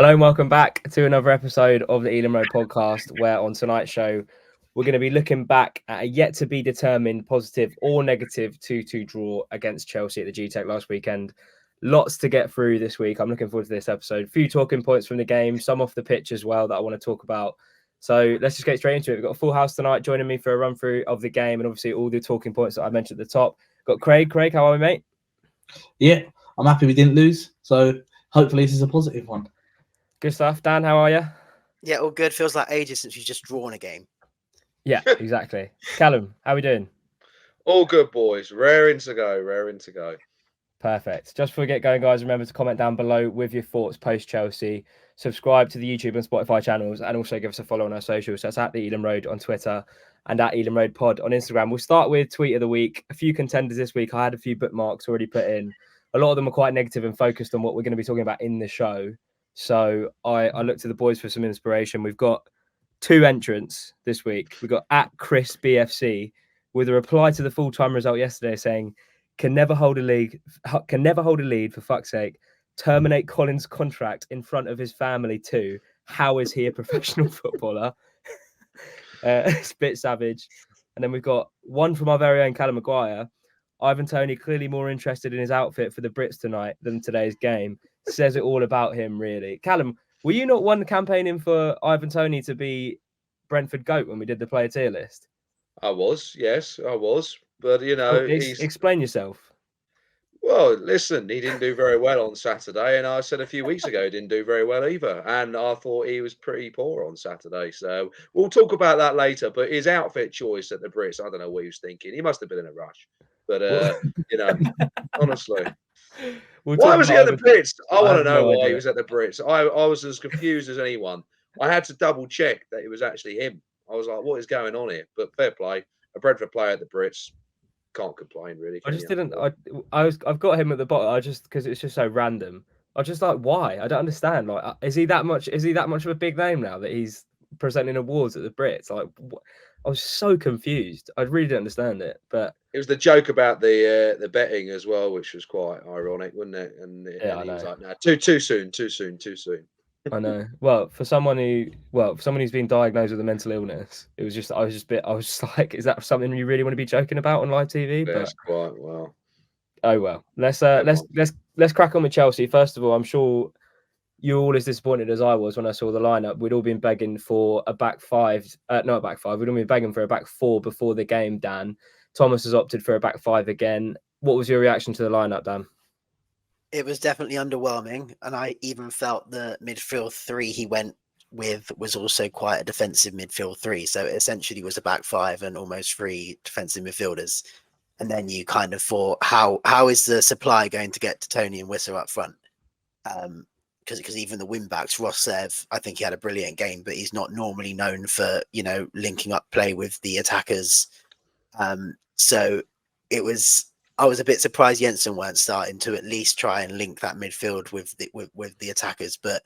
Hello and welcome back to another episode of the Elam Road podcast, where on tonight's show, we're going to be looking back at a yet to be determined positive or negative 2-2 draw against Chelsea at the G-Tech last weekend. Lots to get through this week. I'm looking forward to this episode. A few talking points from the game, some off the pitch as well that I want to talk about. So let's just get straight into it. We've got a full house tonight joining me for a run through of the game and obviously all the talking points that I mentioned at the top. Got Craig. Craig, how are we, mate? Yeah, I'm happy we didn't lose. So hopefully this is a positive one. Good stuff. Dan, how are you? Yeah, all good. Feels like ages since we've just drawn a game. Yeah, exactly. Callum, how are we doing? All good, boys. Raring to go. Perfect. Just before we get going, guys, remember to comment down below with your thoughts post-Chelsea. Subscribe to the YouTube and Spotify channels and also give us a follow on our socials. That's at the Elam Road on Twitter and at Elam Road Pod on Instagram. We'll start with Tweet of the Week. A few contenders this week. I had a few bookmarks already put in. A lot of them are quite negative and focused on what we're going to be talking about in the show. So I looked to the boys for some inspiration. We've got two entrants this week. We've got at Chris BFC with a reply to the full-time result yesterday saying, can never hold a lead for fuck's sake. Terminate Colin's contract in front of his family too. How is he a professional footballer? It's a bit savage. And then we've got one from our very own Callum Maguire. Ivan Toney clearly more interested in his outfit for the Brits tonight than today's game. Says it all about him, really. Callum, were you not one campaigning for Ivan Toney to be Brentford GOAT when we did the player tier list? I was, yes, I was. But, you know, explain yourself. Well, listen, he didn't do very well on Saturday. And I said a few weeks ago he didn't do very well either. And I thought he was pretty poor on Saturday. So we'll talk about that later. But his outfit choice at the Brits, I don't know what he was thinking. He must have been in a rush. But, you know, honestly. Why was he at the Brits? I want to know why he was at the Brits. I was as confused as anyone. I had to double check that it was actually him. I was like, what is going on here? But fair play. A Brentford player at the Brits. Can't complain, really. I've got him at the bottom. Because it's just so random. I just like, why? I don't understand. Like, is he that much of a big name now that he's presenting awards at the Brits? Like, I was so confused. I really didn't understand it. But it was the joke about the betting as well, which was quite ironic, wasn't it? And he was like, "No, too soon." I know. Well, for someone who's been diagnosed with a mental illness, I was just like, is that something you really want to be joking about on live TV? That's quite well. Oh well. Let's crack on with Chelsea. First of all, I'm sure you're all as disappointed as I was when I saw the lineup. We'd all been begging for a back five. Not a back five. We'd all been begging for a back four before the game, Dan. Thomas has opted for a back five again. What was your reaction to the lineup, Dan? It was definitely underwhelming, and I even felt the midfield three he went with was also quite a defensive midfield three. So it essentially was a back five and almost three defensive midfielders. And then you kind of thought, how is the supply going to get to Toney and Wissa up front? Because even the wing backs, Rosslev, I think he had a brilliant game, but he's not normally known for, linking up play with the attackers. So I was a bit surprised Jensen weren't starting to at least try and link that midfield with the attackers, but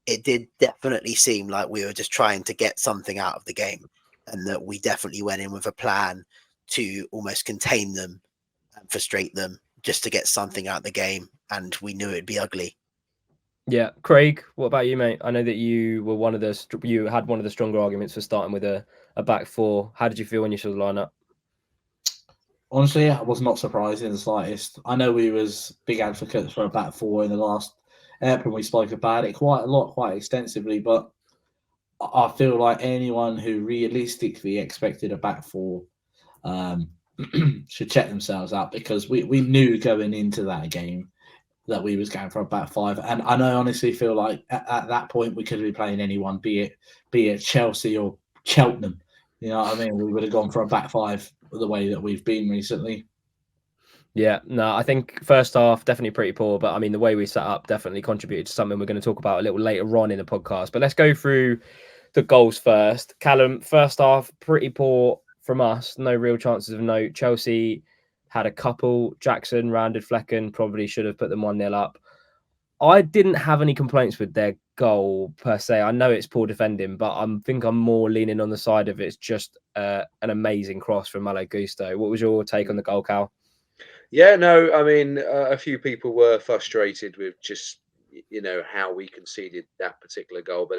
it did definitely seem like we were just trying to get something out of the game, and that we definitely went in with a plan to almost contain them and frustrate them just to get something out of the game, and we knew it'd be ugly. Yeah, Craig, what about you, mate? I know that you had one of the stronger arguments for starting with a back four. How did you feel when you saw the lineup? Honestly, I was not surprised in the slightest. I know we was big advocates for a back four in the last episode. We spoke about it quite a lot, quite extensively, but I feel like anyone who realistically expected a back four should check themselves out, because we knew going into that game that we was going for a back five. And I honestly feel like at that point we could be playing anyone, be it Chelsea or Cheltenham. You know what I mean? We would have gone for a back five the way that we've been recently. Yeah, no, I think first half definitely pretty poor, but I mean the way we set up definitely contributed to something we're going to talk about a little later on in the podcast. But let's go through the goals first. Callum, first half pretty poor from us, no real chances of note. Chelsea had a couple. Jackson rounded Flecken, probably should have put them 1-0 up. I didn't have any complaints with their goal per se. I know it's poor defending, but I think I'm more leaning on the side of it's just an amazing cross from Malo Gusto. What was your take on the goal, Cal? Yeah, no, I mean, a few people were frustrated with just, how we conceded that particular goal. But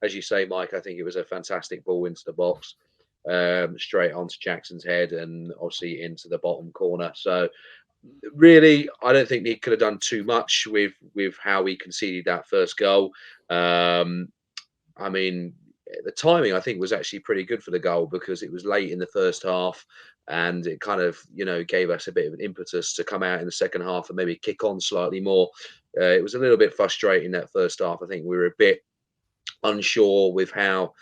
as you say, Mike, I think it was a fantastic ball into the box, straight onto Jackson's head, and obviously into the bottom corner. So really, I don't think he could have done too much with how he conceded that first goal. I mean, the timing I think was actually pretty good for the goal because it was late in the first half, and it kind of gave us a bit of an impetus to come out in the second half and maybe kick on slightly more. It was a little bit frustrating that first half. I think we were a bit unsure with how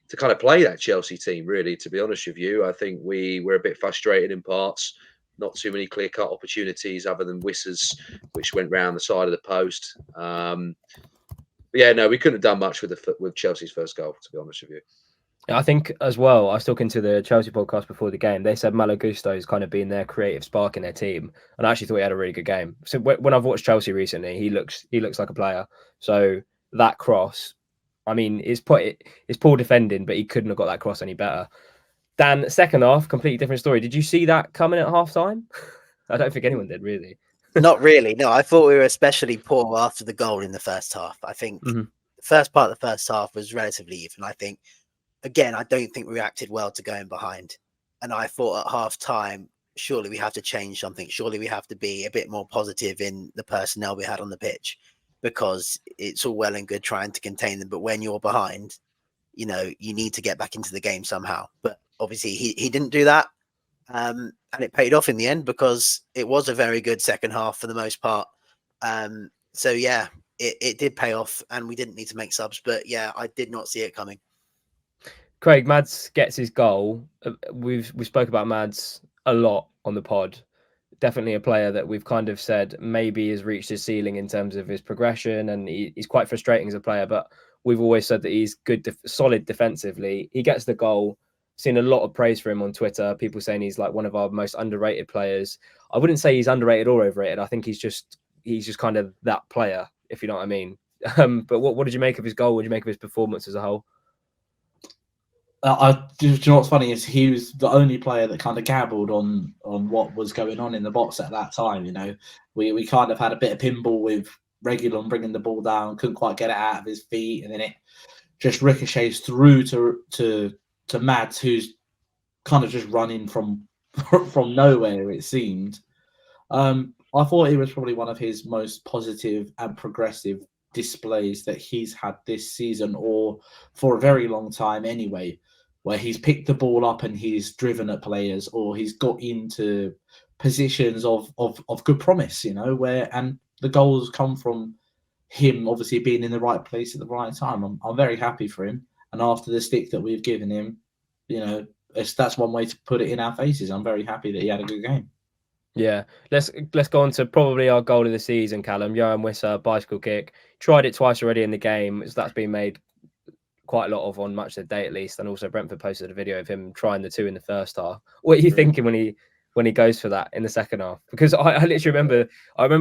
to kind of play that Chelsea team, really, to be honest with you. I think we were a bit frustrated in parts. Not too many clear-cut opportunities other than Wissa's, which went round the side of the post. But yeah, no, we couldn't have done much with Chelsea's first goal, to be honest with you. I think as well, I was talking to the Chelsea podcast before the game. They said Malo Gusto's kind of been their creative spark in their team, and I actually thought he had a really good game. So when I've watched Chelsea recently, he looks like a player. So that cross, I mean, it's poor defending, but he couldn't have got that cross any better. Dan, second half, completely different story. Did you see that coming at half time? I don't think anyone did, really. Not really. No, I thought we were especially poor after the goal in the first half. I think the first part of the first half was relatively even. I think, again, I don't think we reacted well to going behind. And I thought at half time, surely we have to change something. Surely we have to be a bit more positive in the personnel we had on the pitch, because it's all well and good trying to contain them. But when you're behind, you need to get back into the game somehow. But obviously he didn't do that. And it paid off in the end because it was a very good second half for the most part. So yeah, it did pay off and we didn't need to make subs. But yeah, I did not see it coming. Craig, Mads gets his goal. We spoke about Mads a lot on the pod. Definitely a player that we've kind of said maybe has reached his ceiling in terms of his progression, and he's quite frustrating as a player. But we've always said that he's good, solid defensively. He gets the goal. Seen a lot of praise for him on Twitter. People saying he's like one of our most underrated players. I wouldn't say he's underrated or overrated. I think he's just kind of that player, if you know what I mean. But what did you make of his goal? What did you make of his performance as a whole? Do you know what's funny is he was the only player that kind of gabbled on what was going on in the box at that time. We kind of had a bit of pinball with Reguilon bringing the ball down, couldn't quite get it out of his feet, and then it just ricochets through to Mads, who's kind of just running from nowhere, it seemed. I thought it was probably one of his most positive and progressive displays that he's had this season, or for a very long time anyway, where he's picked the ball up and he's driven at players, or he's got into positions of good promise, and the goals come from him obviously being in the right place at the right time. I'm very happy for him. And after the stick that we've given him, that's one way to put it in our faces. I'm very happy that he had a good game. Yeah, let's go on to probably our goal of the season, Callum. Johan Wissa, bicycle kick. Tried it twice already in the game. So that's been made quite a lot of on Match of the Day at least. And also Brentford posted a video of him trying the two in the first half. What are you thinking when he goes for that in the second half? Because I literally remember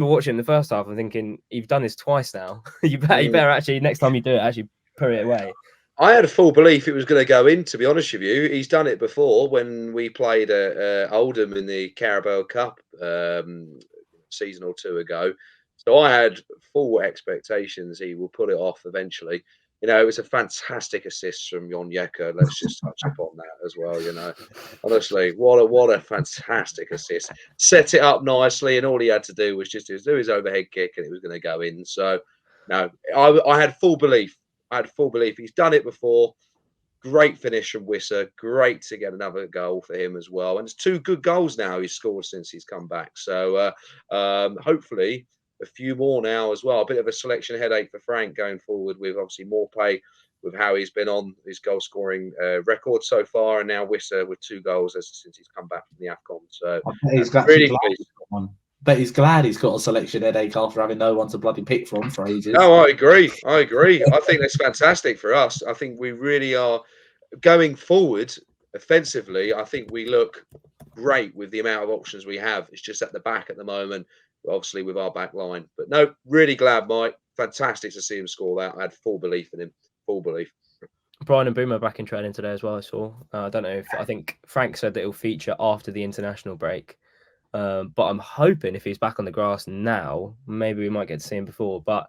watching the first half and thinking, you've done this twice now. you better actually, next time you do it, actually put it away. I had a full belief it was going to go in, to be honest with you. He's done it before when we played Oldham in the Carabao Cup season or two ago. So I had full expectations he will put it off eventually. It was a fantastic assist from Jon Jeka. Let's just touch upon that as well. Honestly, what a fantastic assist. Set it up nicely, and all he had to do was just do his overhead kick, and it was going to go in. So, no, I had full belief. He's done it before. Great finish from Wissa. Great to get another goal for him as well. And it's 2 good goals now he's scored since he's come back. So hopefully a few more now as well. A bit of a selection headache for Frank going forward, with obviously more play with how he's been on his goal scoring record so far, and now Wissa with 2 goals since he's come back from the AFCON. So really pleased. But he's glad he's got a selection headache after having no one to bloody pick from for ages. No, I agree. I think that's fantastic for us. I think we really are going forward offensively. I think we look great with the amount of options we have. It's just at the back at the moment, obviously with our back line. But no, really glad, Mike. Fantastic to see him score that. I had full belief in him. Full belief. Brian and Boomer back in training today as well, I saw. I don't know I think Frank said that he'll feature after the international break. But I'm hoping if he's back on the grass now, maybe we might get to see him before. But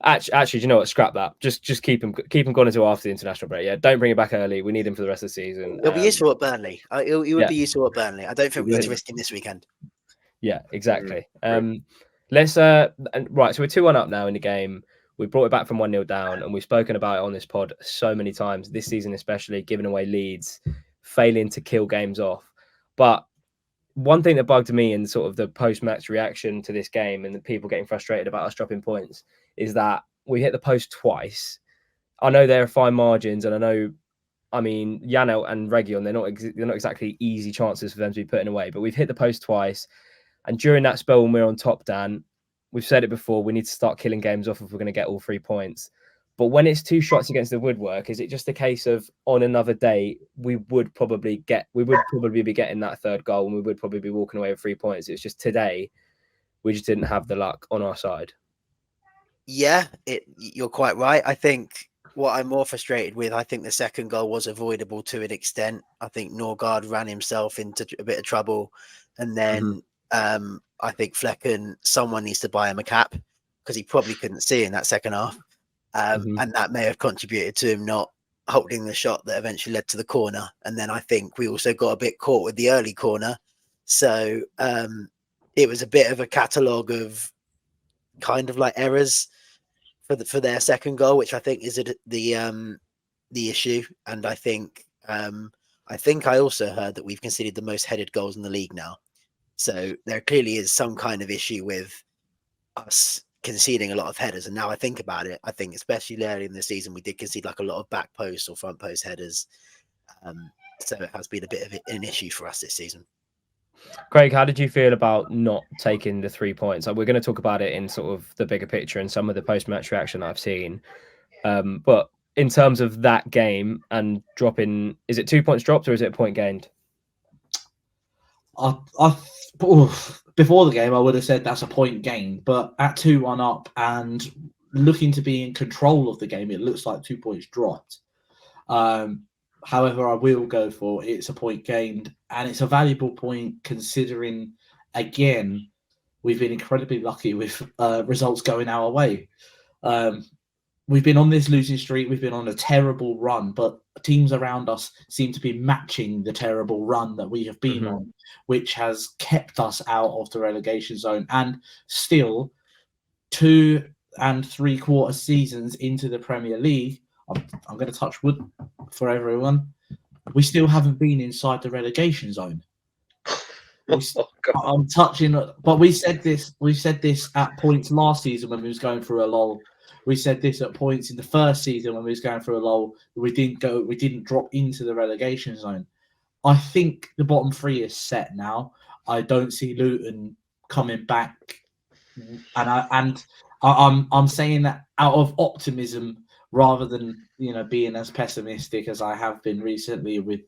Actually, do you know what? Scrap that. Just keep him gone until after the international break. Yeah, don't bring him back early. We need him for the rest of the season. He'll be useful at Burnley. He would yeah. be useful at Burnley. I don't think we need to would. risk him this weekend. Yeah, exactly. Right. Let's right. So we're 2-1 up now in the game. We brought it back from 1-0 down, and we've spoken about it on this pod so many times this season, especially giving away leads, failing to kill games off. But one thing that bugged me in sort of the post-match reaction to this game and the people getting frustrated about us dropping points is that we hit the post twice. I know there are fine margins, and I mean, Janelt and Region, they're not exactly easy chances for them to be putting away, but we've hit the post twice. And during that spell when we're on top, Dan, we've said it before, we need to start killing games off if we're going to get all 3 points. But when it's 2 shots against the woodwork, is it just a case of on another day we would probably be getting that third goal and we would probably be walking away with 3 points? It's just today we just didn't have the luck on our side. Yeah, you're quite right. I think what I'm more frustrated with, I think the second goal was avoidable to an extent. I think Norgard ran himself into a bit of trouble, and then I think Flecken, someone needs to buy him a cap because he probably couldn't see in that second half. And that may have contributed to him not holding the shot that eventually led to the corner. And then I think we also got a bit caught with the early corner. So it was a bit of a catalogue of kind of like errors for their second goal, which I think is the issue. And I think I also heard that we've conceded the most headed goals in the league now. So there clearly is some kind of issue with us conceding a lot of headers. And now I think about it, I think especially early in the season, we did concede like a lot of back post or front post headers. So it has been a bit of an issue for us this season. Craig, how did you feel about not taking the 3 points? We're going to talk about it in sort of the bigger picture and some of the post-match reaction I've seen. But in terms of that game and dropping, is it 2 points dropped or is it a point gained? Before the game, I would have said that's a point gained, but at 2-1 up and looking to be in control of the game, it looks like 2 points dropped. However, I will go for it's a point gained, and it's a valuable point considering, again, we've been incredibly lucky with results going our way. We've been on this losing streak. We've been on a terrible run, but teams around us seem to be matching the terrible run that we have been on, which has kept us out of the relegation zone. And still, 2 3/4 seasons into the Premier League, I'm going to touch wood for everyone. We still haven't been inside the relegation zone. I'm touching, but we said this at points last season when we was going through a lull. We said this at points in the first season when we was going through a lull. We didn't drop into the relegation zone. I think the bottom 3 is set now. I don't see Luton coming back, and I'm saying that out of optimism rather than being as pessimistic as I have been recently with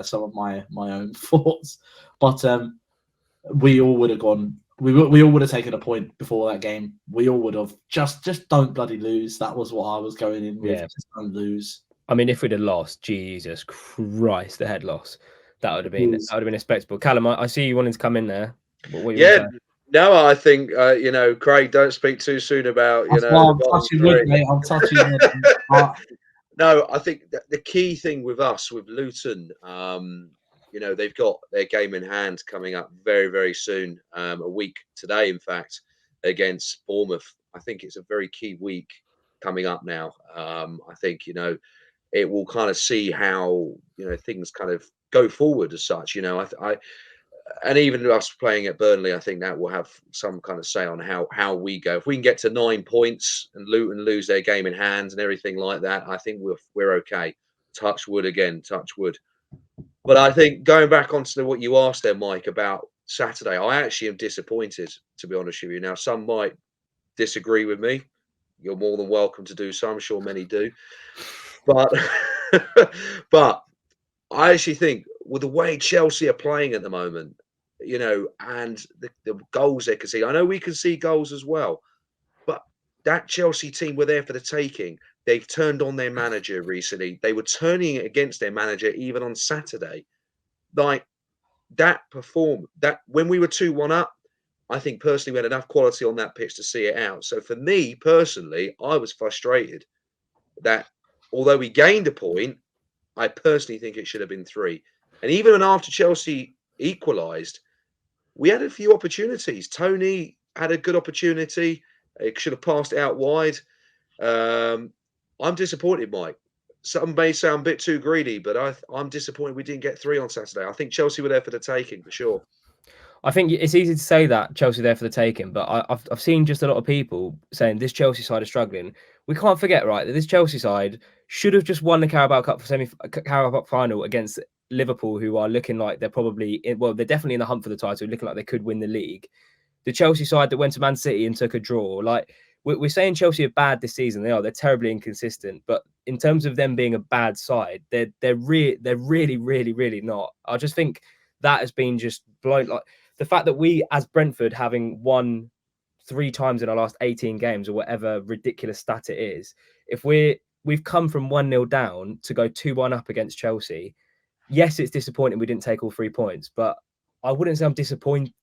some of my own thoughts. But we all would have gone. We all would have taken a point before that game. We all would have just don't bloody lose. That was what I was going in with. Yeah. Just don't lose. I mean, if we'd have lost, Jesus Christ, the head loss, that would have been a spectacle. Callum, I see you wanting to come in there. No, I think Craig, don't speak too soon about I'm touching wood, mate. I'm touching wood. No, I think the key thing with us, with Luton, they've got their game in hand coming up very, very soon. A week today, in fact, against Bournemouth. I think it's a very key week coming up now. I think it will kind of see how things kind of go forward as such. And even us playing at Burnley, I think that will have some kind of say on how we go. If we can get to 9 points and Luton lose their game in hand and everything like that, I think we're okay. Touch wood again, touch wood. But I think going back onto what you asked there, Mike, about Saturday, I actually am disappointed, to be honest with you. Now, some might disagree with me. You're more than welcome to do so. I'm sure many do. But I actually think with the way Chelsea are playing at the moment, and the goals they can see, I know we can see goals as well, but that Chelsea team were there for the taking. They've turned on their manager recently. They were turning it against their manager even on Saturday. Like that when we were 2-1 up, I think personally we had enough quality on that pitch to see it out. So for me personally, I was frustrated that although we gained a point, I personally think it should have been 3. And even after Chelsea equalised, we had a few opportunities. Tony had a good opportunity. It should have passed it out wide. I'm disappointed, Mike. Some may sound a bit too greedy, but I'm disappointed we didn't get 3 on Saturday. I think Chelsea were there for the taking, for sure. I think it's easy to say that Chelsea there for the taking, but I've seen just a lot of people saying this Chelsea side is struggling. We can't forget, right, that this Chelsea side should have just won the Carabao Cup Carabao Cup final against Liverpool, who are looking like they're they're definitely in the hunt for the title, looking like they could win the league. The Chelsea side that went to Man City and took a draw, like we're saying Chelsea are bad this season. They're terribly inconsistent, but in terms of them being a bad side, they're really not. I just think that has been just blown. Like the fact that we, as Brentford, having won 3 times in our last 18 games or whatever ridiculous stat it is, if we've come from 1-0 down to go 2-1 up against Chelsea. Yes, it's disappointing we didn't take all 3 points, but I wouldn't say I'm disappointed.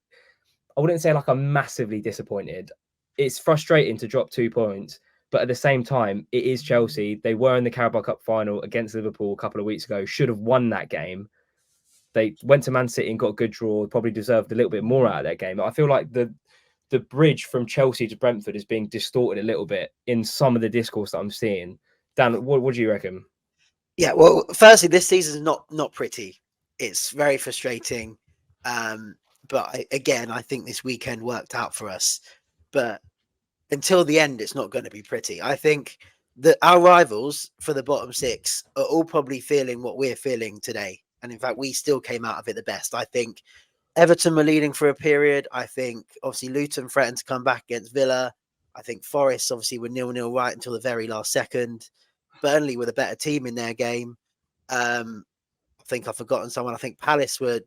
I wouldn't say like I'm massively disappointed. It's frustrating to drop 2 points, but at the same time, it is Chelsea. They were in the Carabao Cup final against Liverpool a couple of weeks ago. Should have won that game. They went to Man City and got a good draw. Probably deserved a little bit more out of that game. I feel like the bridge from Chelsea to Brentford is being distorted a little bit in some of the discourse that I'm seeing. Dan, what do you reckon? Yeah, well, firstly, this season is not pretty. It's very frustrating. But again, I think this weekend worked out for us. But until the end, it's not going to be pretty. I think that our rivals for the bottom 6 are all probably feeling what we're feeling today. And in fact, we still came out of it the best. I think Everton were leading for a period. I think obviously Luton threatened to come back against Villa. I think Forest obviously were 0-0 right until the very last second. Burnley were the better team in their game. I think I've forgotten someone. I think Palace were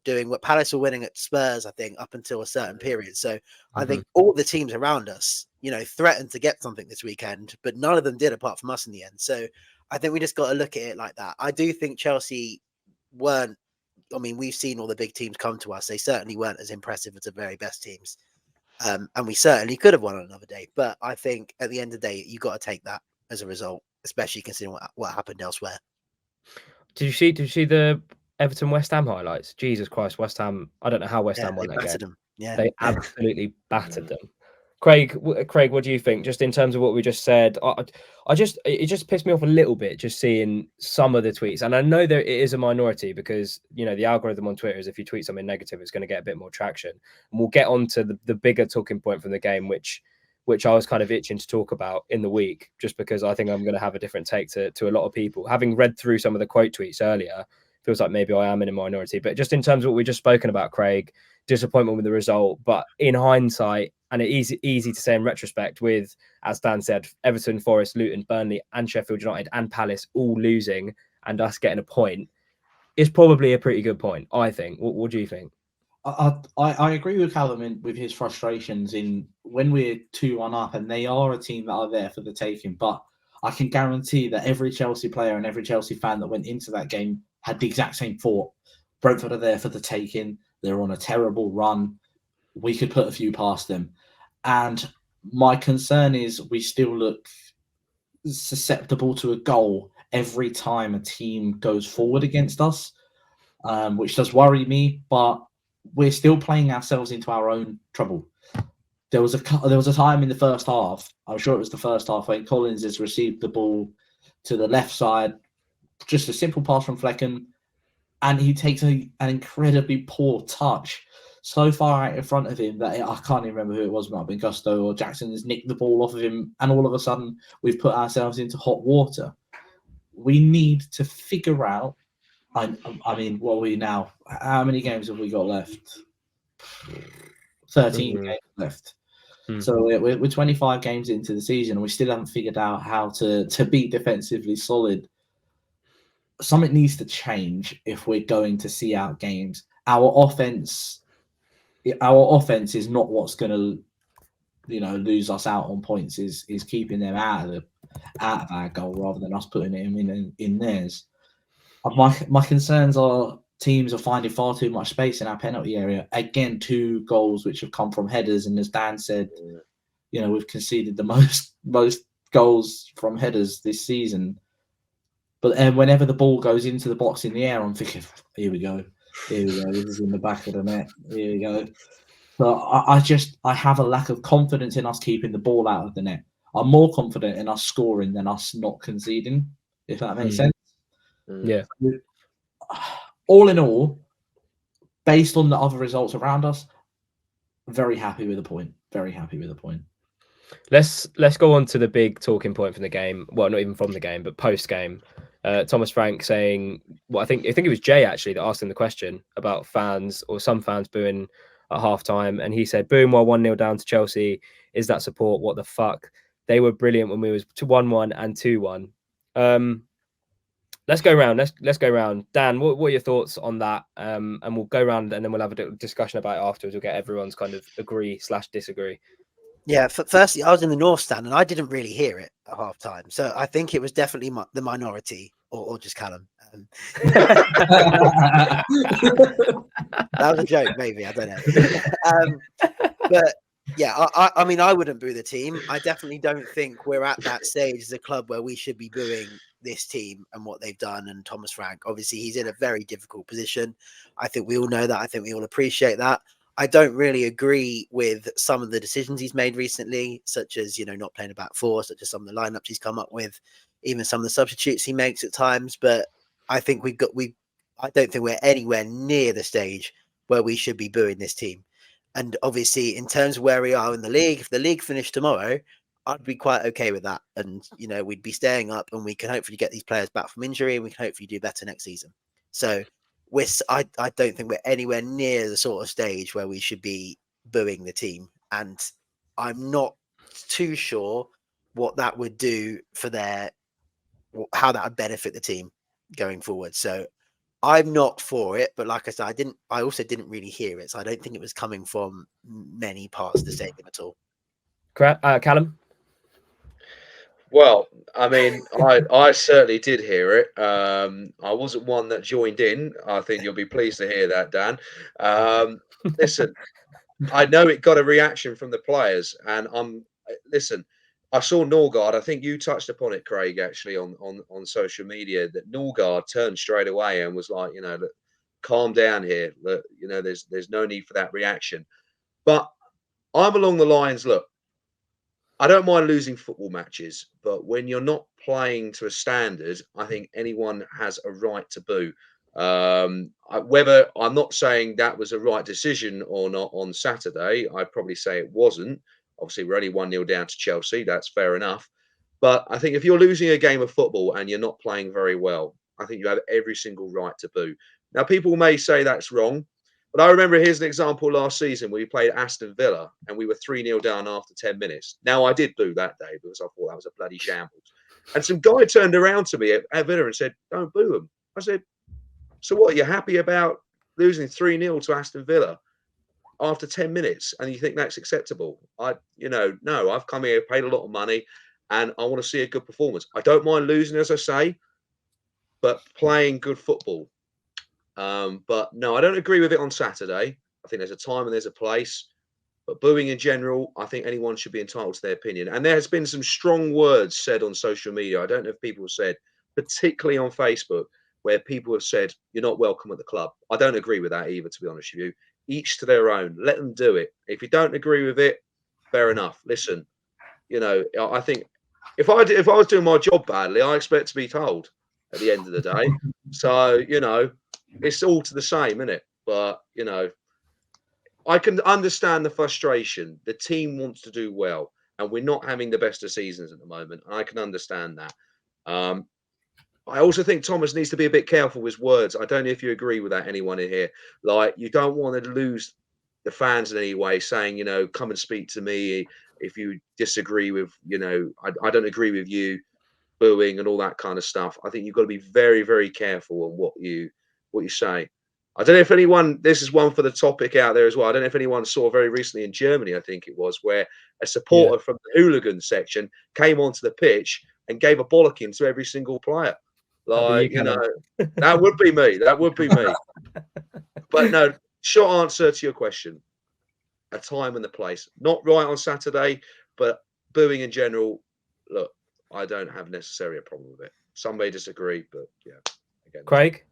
winning at Spurs, I think, up until a certain period. So I think all the teams around us, threatened to get something this weekend, but none of them did apart from us in the end. So I think we just got to look at it like that. I do think Chelsea weren't, we've seen all the big teams come to us. They certainly weren't as impressive as the very best teams. And we certainly could have won on another day. But I think at the end of the day, you got to take that as a result, especially considering what happened elsewhere. Did you see the Everton West Ham highlights? Jesus Christ, West Ham! I don't know how West Ham won that game. Them. Yeah, they absolutely battered them. Craig, what do you think? Just in terms of what we just said, it just pissed me off a little bit just seeing some of the tweets, and I know that it is a minority because the algorithm on Twitter is if you tweet something negative, it's going to get a bit more traction. And we'll get on to the bigger talking point from the game, which I was kind of itching to talk about in the week, just because I think I'm going to have a different take to a lot of people. Having read through some of the quote tweets earlier, feels like maybe I am in a minority. But just in terms of what we just spoken about, Craig, disappointment with the result. But in hindsight, and it's easy to say in retrospect, with, as Dan said, Everton, Forest, Luton, Burnley, and Sheffield United and Palace all losing and us getting a point, is probably a pretty good point, I think. What do you think? I agree with Callum with his frustrations in when we're 2-1 up, and they are a team that are there for the taking. But I can guarantee that every Chelsea player and every Chelsea fan that went into that game had the exact same thought. Brentford are there for the taking. They're on a terrible run. We could put a few past them. And my concern is we still look susceptible to a goal every time a team goes forward against us, which does worry me. But we're still playing ourselves into our own trouble. There was a time in the first half, I'm sure it was the first half, when Collins has received the ball to the left side, just a simple pass from Flecken, and he takes an incredibly poor touch so far out in front of him that I can't even remember who it was. It might have been Gusto or Jackson has nicked the ball off of him, and all of a sudden we've put ourselves into hot water. We need to figure out, what are we now? How many games have we got left? 13 games left. So we're 25 games into the season and we still haven't figured out how to be defensively solid. Something needs to change if we're going to see out games. Our offense is not what's going to, lose us out on points. Is keeping them out of our goal rather than us putting them in theirs. My concerns are teams are finding far too much space in our penalty area. Again, 2 goals which have come from headers, and as Dan said, we've conceded the most goals from headers this season. But whenever the ball goes into the box in the air, I'm thinking, here we go. This is in the back of the net. Here we go. So I have a lack of confidence in us keeping the ball out of the net. I'm more confident in us scoring than us not conceding, if that makes sense. Yeah. All in all, based on the other results around us, very happy with the point. Very happy with the point. Let's go on to the big talking point from the game. Well, not even from the game, but post game. Thomas Frank saying, well, I think it was Jay actually that asked him the question about fans or some fans booing at halftime, and he said, "Boom, while 1-0 down to Chelsea. Is that support? What the fuck? They were brilliant when we was 1-1 and 2-1." Let's go around. Let's go around. Dan, what are your thoughts on that? And we'll go around and then we'll have a discussion about it afterwards. We'll get everyone's kind of agree/disagree. Yeah, firstly, I was in the North Stand and I didn't really hear it at half time. So I think it was definitely the minority or just Callum. That was a joke, maybe. I don't know. But yeah, I mean, I wouldn't boo the team. I definitely don't think we're at that stage as a club where we should be booing this team and what they've done. And Thomas Frank, obviously, he's in a very difficult position. I think we all know that. I think we all appreciate that. I don't really agree with some of the decisions he's made recently, such as, not playing a back 4, such as some of the lineups he's come up with, even some of the substitutes he makes at times. But I think I don't think we're anywhere near the stage where we should be booing this team. And obviously, in terms of where we are in the league, if the league finished tomorrow, I'd be quite okay with that. And, we'd be staying up and we can hopefully get these players back from injury and we can hopefully do better next season. So I don't think we're anywhere near the sort of stage where we should be booing the team. And I'm not too sure what that would do for how that would benefit the team going forward. So I'm not for it, but like I said, I also didn't really hear it. So I don't think it was coming from many parts of the stadium at all. Callum? Well, I mean, I certainly did hear it. I wasn't one that joined in. I think you'll be pleased to hear that, Dan. Listen, I know it got a reaction from the players, and listen. I saw Norgard. I think you touched upon it, Craig, actually on social media. That Norgard turned straight away and was like, look, calm down here. Look, there's no need for that reaction. But I'm along the lines. Look, I don't mind losing football matches, but when you're not playing to a standard, I think anyone has a right to boo. Whether I'm not saying that was a right decision or not on Saturday, I'd probably say it wasn't. Obviously, we're only 1-0 down to Chelsea. That's fair enough. But I think if you're losing a game of football and you're not playing very well, I think you have every single right to boo. Now, people may say that's wrong. But I remember, here's an example last season where we played Aston Villa and we were 3-0 down after 10 minutes. Now, I did boo that day because I thought that was a bloody shambles. And some guy turned around to me at Villa and said, "Don't boo them." I said, "So what, are you happy about losing 3-0 to Aston Villa after 10 minutes and you think that's acceptable?" No, I've come here, paid a lot of money, and I want to see a good performance. I don't mind losing, as I say, but playing good football. But no, I don't agree with it on Saturday. I think there's a time and there's a place. But booing in general, I think anyone should be entitled to their opinion. And there has been some strong words said on social media. I don't know if people have said, particularly on Facebook, where people have said, "You're not welcome at the club." I don't agree with that either, to be honest with you. Each to their own. Let them do it. If you don't agree with it, fair enough. Listen, I think if I was doing my job badly, I expect to be told at the end of the day. So, it's all to the same, isn't it? But, I can understand the frustration. The team wants to do well, and we're not having the best of seasons at the moment. I can understand that. I also think Thomas needs to be a bit careful with his words. I don't know if you agree with that, anyone in here. Like, you don't want to lose the fans in any way, saying, come and speak to me if you disagree with, I don't agree with you, booing and all that kind of stuff. I think you've got to be very, very careful on what you say. I don't know if anyone, this is one for the topic out there as well. I don't know if anyone saw very recently in Germany, I think it was, where a supporter from the hooligan section came onto the pitch and gave a bollocking to every single player. Like, you, that would be me. That would be me. But no, short answer to your question. A time and the place. Not right on Saturday, but booing in general. Look, I don't have necessarily a problem with it. Some may disagree, but yeah. Again, Craig?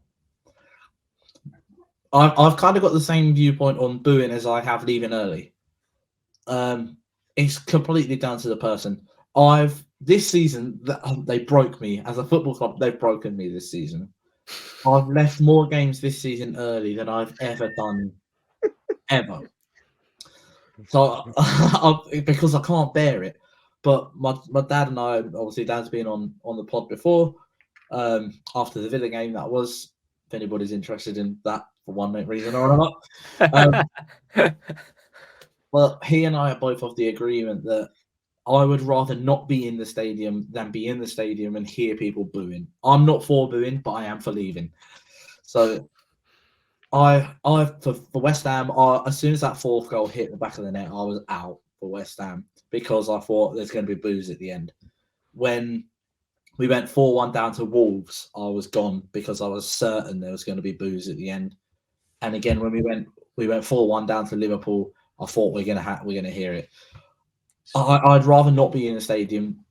I've kind of got the same viewpoint on booing as I have leaving early. It's completely down to the person. This season they broke me as a football club. They've broken me this season. I've left more games this season early than I've ever done, ever. So because I can't bear it. But my dad and I, obviously, Dad's been on the pod before. After the Villa game, that was. If anybody's interested in that for one reason or another. Well, he and I are both of the agreement that I would rather not be in the stadium than be in the stadium and hear people booing. I'm not for booing, but I am for leaving. So for West Ham, as soon as that fourth goal hit the back of the net, I was out for West Ham because I thought there's going to be boos at the end. When we went 4-1 down to Wolves, I was gone because I was certain there was going to be boos at the end. And again, when we went 4-1 down to Liverpool, I thought we're gonna hear it. I'd rather not be in the stadium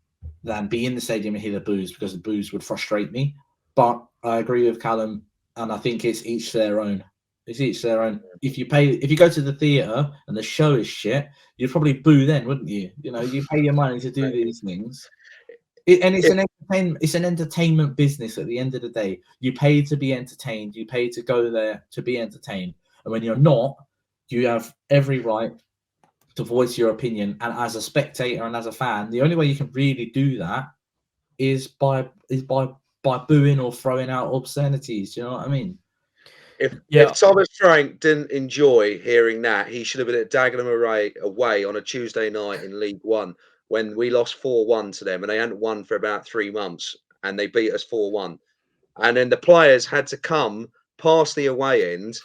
than be in the stadium and hear the boos because the boos would frustrate me. But I agree with Callum, and I think it's each their own. It's each their own. If you go to the theatre and the show is shit, you'd probably boo then, wouldn't you? You pay your money to do these things. It's an entertainment business at the end of the day. You pay to be entertained. You pay to go there to be entertained. And when you're not, you have every right to voice your opinion. And as a spectator and as a fan, the only way you can really do that is by booing or throwing out obscenities. Do you know what I mean? If Thomas Frank didn't enjoy hearing that, he should have been at Dagenham away on a Tuesday night in League One when we lost 4-1 to them, and they hadn't won for about 3 months, and they beat us 4-1. And then the players had to come past the away end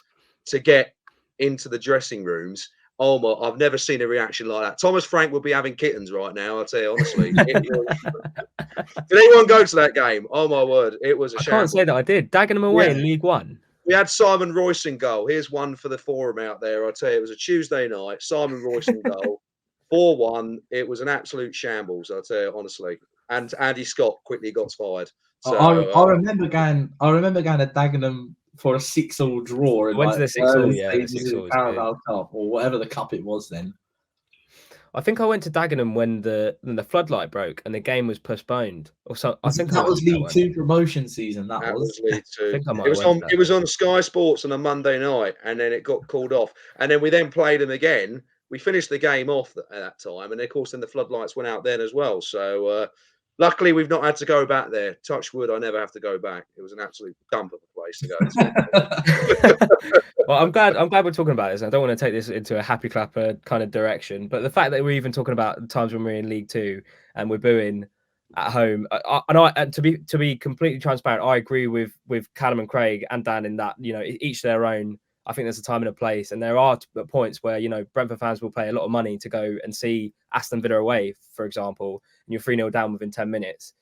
to get into the dressing rooms. Oh my! I've never seen a reaction like that. Thomas Frank would be having kittens right now. I'll tell you honestly. Did anyone go to that game? Oh my word! It was a shambles. Can't say that I did. Dagenham away in League One. We had Simon Royce in goal. Here's one for the forum out there. I'll tell you, it was a Tuesday night. Simon Royce in goal, 4-1. It was an absolute shambles. I'll tell you honestly. And Andy Scott quickly got fired. So I remember going to Dagenham for a 6-6 draw. Went to the 6-6 Carabao Cup or whatever the cup it was then. I think I went to Dagenham when the floodlight broke and the game was postponed. Or so. I think that was League Two promotion season. That was League Two. It was on Sky Sports on a Monday night, and then it got called off. And then we played them again. We finished the game off at that time, and of course, then the floodlights went out then as well. So luckily, we've not had to go back there. Touch wood, I never have to go back. It was an absolute dump of a place to go. Well, I'm glad we're talking about this. I don't want to take this into a happy clapper kind of direction, but the fact that we're even talking about the times when we're in League Two and we're booing at home, and to be completely transparent, I agree with Callum and Craig and Dan in that each their own. I think there's a time and a place, and there are points where Brentford fans will pay a lot of money to go and see Aston Villa away, for example, and you're 3-0 down within 10 minutes.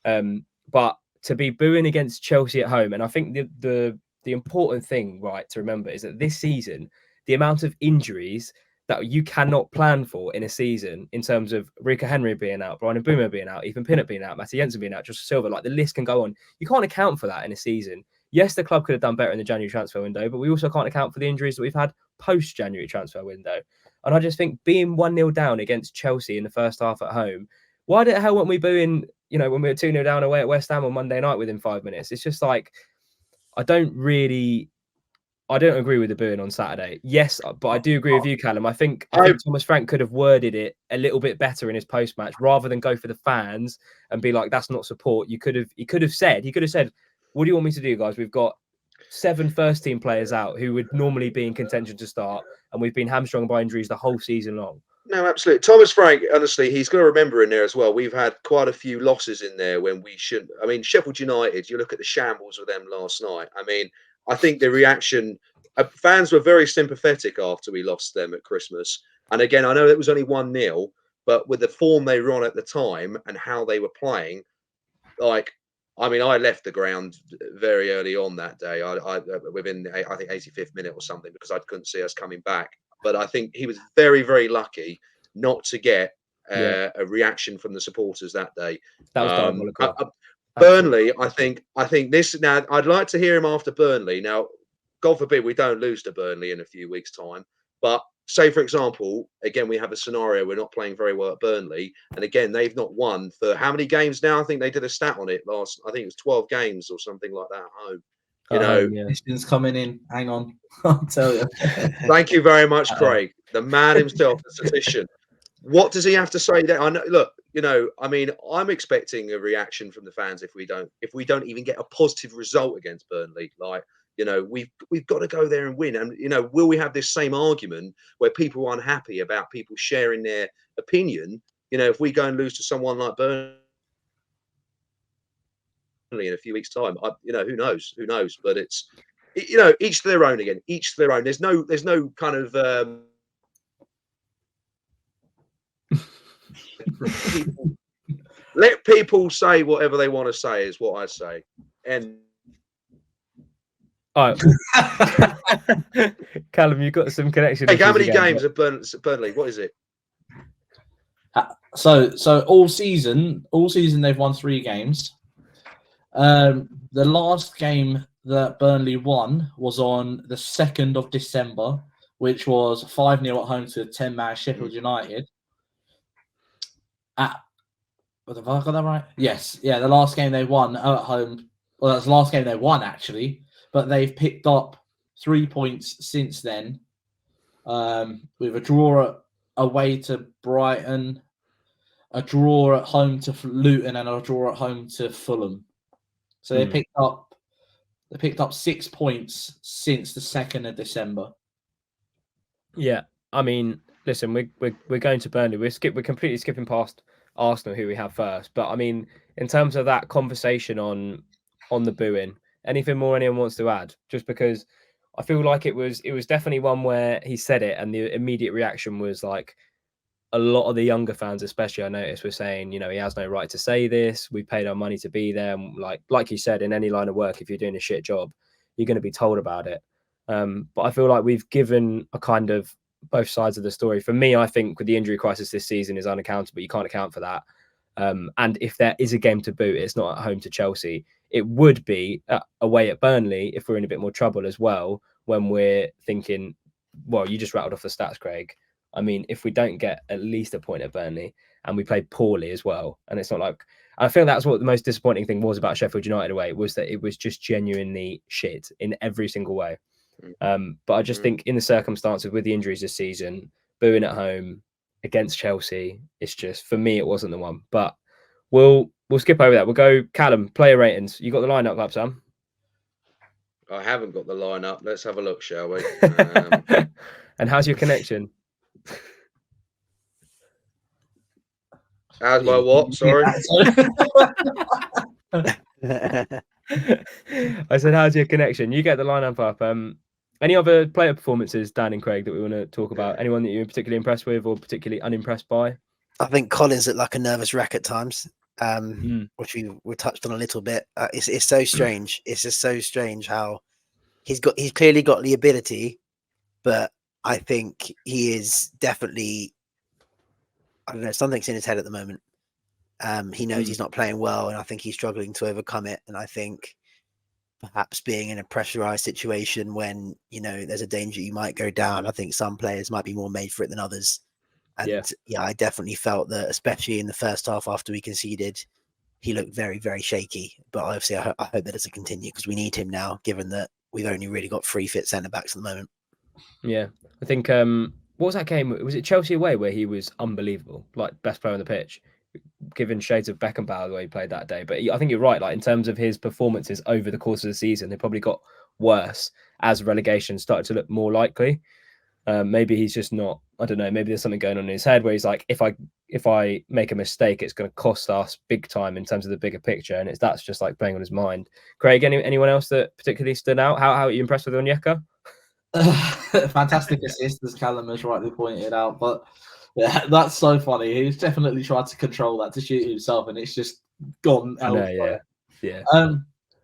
But to be booing against Chelsea at home, and I think the important thing, right, to remember is that this season, the amount of injuries that you cannot plan for in a season, in terms of Rico Henry being out, Brian Mbeumo being out, Ethan Pinnock being out, Matty Jensen being out, Joshua Silva, like the list can go on. You can't account for that in a season. Yes, the club could have done better in the January transfer window, but we also can't account for the injuries that we've had post-January transfer window. And I just think being 1-0 down against Chelsea in the first half at home, why the hell weren't we booing, when we were 2-0 down away at West Ham on Monday night within 5 minutes? It's just like, I don't agree with the booing on Saturday. Yes, but I do agree with you, Callum. I think Thomas Frank could have worded it a little bit better in his post-match rather than go for the fans and be like, that's not support. He could have said, what do you want me to do, guys? We've got 7 first-team players out who would normally be in contention to start, and we've been hamstrung by injuries the whole season long. No, absolutely. Thomas Frank, honestly, he's got to remember in there as well. We've had quite a few losses in there when we shouldn't. I mean, Sheffield United, you look at the shambles of them last night. I mean, I think the reaction, fans were very sympathetic after we lost them at Christmas. And again, I know it was only 1-0, but with the form they were on at the time and how they were playing, like, I mean, I left the ground very early on that day. I within I think 85th minute or something because I couldn't see us coming back. But I think he was very, very lucky not to get a reaction from the supporters that day. That was diabolical. Burnley, I think this now. I'd like to hear him after Burnley. Now, God forbid we don't lose to Burnley in a few weeks' time. But say, for example, again, we have a scenario we're not playing very well at Burnley, and again, they've not won for how many games now? I think they did a stat on it last. I think it was 12 games or something like that at home. You know, Questions coming in. Hang on, I'll tell you. Thank you very much, Craig, the man himself, the statistician. What does he have to say? That I know. Look, you know, I mean, I'm expecting a reaction from the fans if we don't even get a positive result against Burnley. Like, you know, we've got to go there and win. And you know, will we have this same argument where people are unhappy about people sharing their opinion? You know, if we go and lose to someone like Burnley in a few weeks' time, you know, who knows? Who knows? But it's, you know, each to their own again. Each to their own. There's no kind of let people say whatever they want to say is what I say. And all right. Callum, you've got some connection. Hey, how many games have Burnley? What is it? So all season they've won 3 games. The last game that Burnley won was on the 2nd of December, which was 5-0 at home to 10-man Sheffield United. Have I got that right? Yes. Yeah, the last game they won at home. Well, that's the last game they won, actually. But they've picked up 3 points since then. With a draw away to Brighton, a draw at home to Luton, and a draw at home to Fulham. So they picked up 6 points since the 2nd of December. Yeah, I mean, listen, we're going to Burnley. We're completely skipping past Arsenal, who we have first. But I mean, in terms of that conversation on the booing, anything more anyone wants to add? Just because I feel like it was definitely one where he said it, and the immediate reaction was like, a lot of the younger fans, especially, I noticed, were saying, you know, he has no right to say this. We paid our money to be there. And like you said, in any line of work, if you're doing a shit job, you're going to be told about it. But I feel like we've given a kind of both sides of the story. For me, I think with the injury crisis this season is unaccountable. You can't account for that. And if there is a game to boot, it's not at home to Chelsea. It would be away at Burnley if we're in a bit more trouble as well, when we're thinking, well, you just rattled off the stats, Craig. I mean, if we don't get at least a point at Burnley and we play poorly as well, and it's not like, I feel that's what the most disappointing thing was about Sheffield United away, was that it was just genuinely shit in every single way. But I just think in the circumstances with the injuries this season, booing at home against Chelsea, it's just, for me, it wasn't the one. But we'll skip over that. We'll go, Callum, player ratings. You got the lineup up, Sam? I haven't got the lineup. Let's have a look, shall we? And how's your connection? How's my what? Sorry. I said, how's your connection? You get the lineup up. Any other player performances, Dan and Craig, that we want to talk about? Anyone that you're particularly impressed with or particularly unimpressed by? I think Collins looked like a nervous wreck at times, which we touched on a little bit. It's so strange. It's just so strange how he's clearly got the ability, but I think he is definitely, I don't know, something's in his head at the moment. He knows he's not playing well, and I think he's struggling to overcome it. And I think perhaps being in a pressurized situation when, you know, there's a danger you might go down, I think some players might be more made for it than others. And yeah, I definitely felt that, especially in the first half after we conceded, he looked very, very shaky. But obviously, I hope that doesn't continue, because we need him now, given that we've only really got 3 fit centre-backs at the moment. Yeah, I think, what was that game? Was it Chelsea away where he was unbelievable, like best player on the pitch, given shades of Beckenbauer the way he played that day? But I think you're right, like in terms of his performances over the course of the season, they probably got worse as relegation started to look more likely. Maybe he's just not, I don't know, maybe there's something going on in his head where he's like, if I make a mistake, it's going to cost us big time in terms of the bigger picture, and that's just like playing on his mind. Craig, anyone else that particularly stood out? How are you impressed with Onyeka? Fantastic assist, as Callum has rightly pointed out. But yeah, that's so funny. He's definitely tried to control that to shoot himself, and it's just gone elsewhere. Yeah.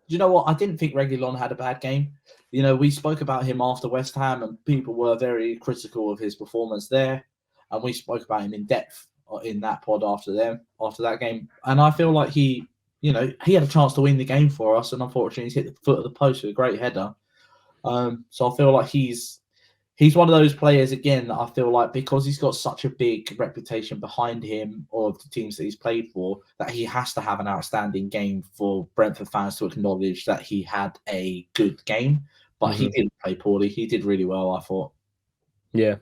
You know what? I didn't think Reguilon had a bad game. You know, we spoke about him after West Ham, and people were very critical of his performance there. And we spoke about him in depth in that pod after that game. And I feel like he had a chance to win the game for us, and unfortunately, he's hit the foot of the post with a great header. So I feel like he's one of those players again that I feel like, because he's got such a big reputation behind him of the teams that he's played for, that he has to have an outstanding game for Brentford fans to acknowledge that he had a good game. But he didn't play poorly. He did really well, I thought. Yeah.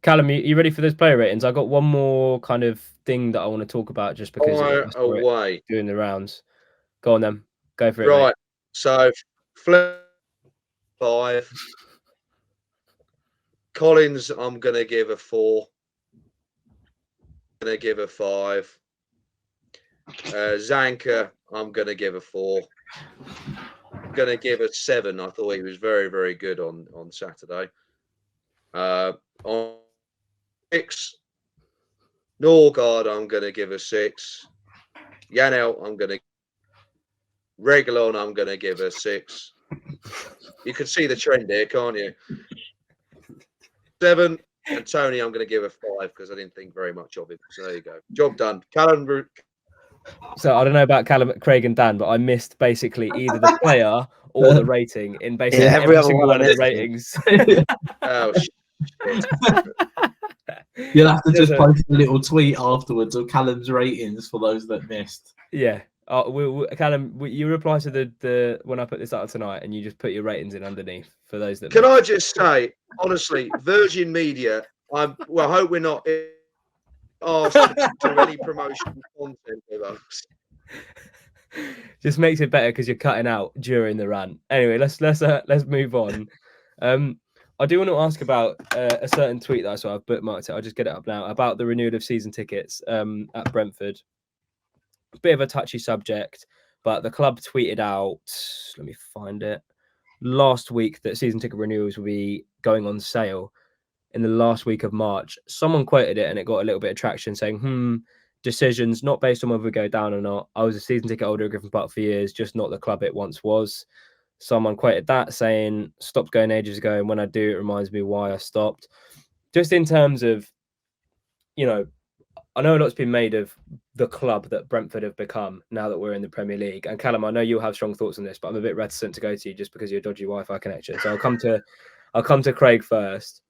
Callum, you ready for those player ratings? I got one more kind of thing that I want to talk about just because Fire I saw it away. doing the rounds. Go on then. Go for it, Right. mate. So, Flip 5. Collins, I'm going to give a 4. I'm going to give a 5. Zanka, I'm going to give a 4. I'm going to give a 7. I thought he was very, very good on Saturday. On 6, Norgard, I'm going to give a 6. Yanel, I'm going to Reguilon, I'm going to give a 6. You can see the trend here, can't you? 7. And Tony, I'm going to give a 5 because I didn't think very much of him. So there you go. Job done. Callum. So I don't know about Callum, Craig, and Dan, but I missed basically either the player or the rating in basically every other single one one of the I ratings. Oh, shit. You'll have to just post a little tweet afterwards of Callum's ratings for those that missed. Yeah. Callum, you reply to the when I put this up tonight, and you just put your ratings in underneath for those that. Can I just say, honestly, Virgin Media, I hope we're not asked to do any promotional content with us. Just makes it better because you're cutting out during the rant. Anyway, let's move on. I do want to ask about a certain tweet that I saw. I've bookmarked it. I'll just get it up now about the renewal of season tickets at Brentford. Bit of a touchy subject, but the club tweeted out, let me find it, last week that season ticket renewals will be going on sale in the last week of March. Someone quoted it and it got a little bit of traction saying, decisions not based on whether we go down or not. I was a season ticket holder at Griffin Park for years, just not the club it once was. Someone quoted that saying, stopped going ages ago, and when I do, it reminds me why I stopped. Just in terms of, I know a lot's been made of the club that Brentford have become now that we're in the Premier League. And Callum, I know you'll have strong thoughts on this, but I'm a bit reticent to go to you just because of your dodgy Wi-Fi connection. So I'll come to Craig first.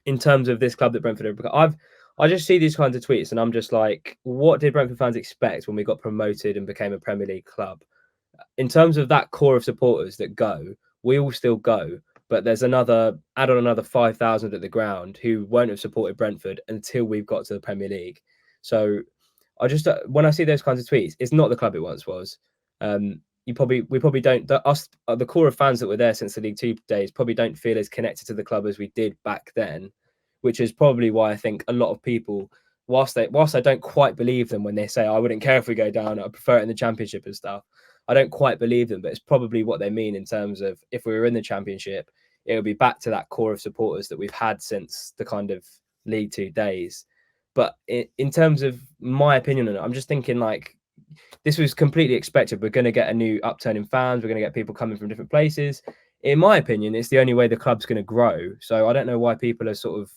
In terms of this club that Brentford have become, I just see these kinds of tweets and I'm just like, what did Brentford fans expect when we got promoted and became a Premier League club? In terms of that core of supporters that go, we all still go. But there's add on another 5,000 at the ground who won't have supported Brentford until we've got to the Premier League. So I just, when I see those kinds of tweets, it's not the club it once was. We probably don't, the core of fans that were there since the League Two days probably don't feel as connected to the club as we did back then, which is probably why I think a lot of people, whilst I don't quite believe them when they say, I wouldn't care if we go down, I prefer it in the Championship and stuff. I don't quite believe them, but it's probably what they mean in terms of if we were in the Championship, it would be back to that core of supporters that we've had since the kind of League Two days. But in terms of my opinion on it, I'm just thinking like this was completely expected. We're going to get a new upturn in fans. We're going to get people coming from different places. In my opinion, it's the only way the club's going to grow. So I don't know why people are sort of,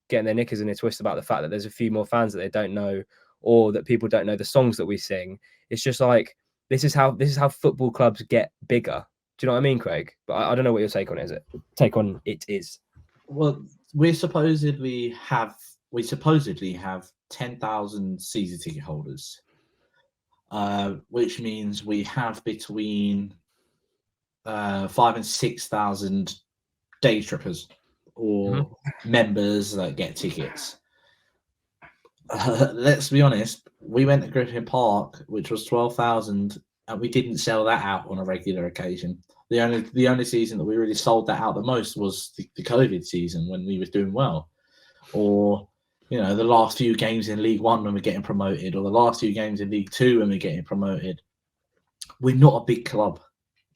getting their knickers in a twist about the fact that there's a few more fans that they don't know or that people don't know the songs that we sing. It's just like, this is how football clubs get bigger. Do you know what I mean, Craig? But I don't know what your take on it is. Well, we supposedly have 10,000 season ticket holders, which means we have between 5,000 and 6,000 day trippers or members that get tickets. Let's be honest, we went to Griffin Park, which was 12,000, and we didn't sell that out on a regular occasion. The only season that we really sold that out the most was the COVID season when we were doing well, or the last few games in League One when we're getting promoted, or the last few games in League Two when we're getting promoted. We're not a big club.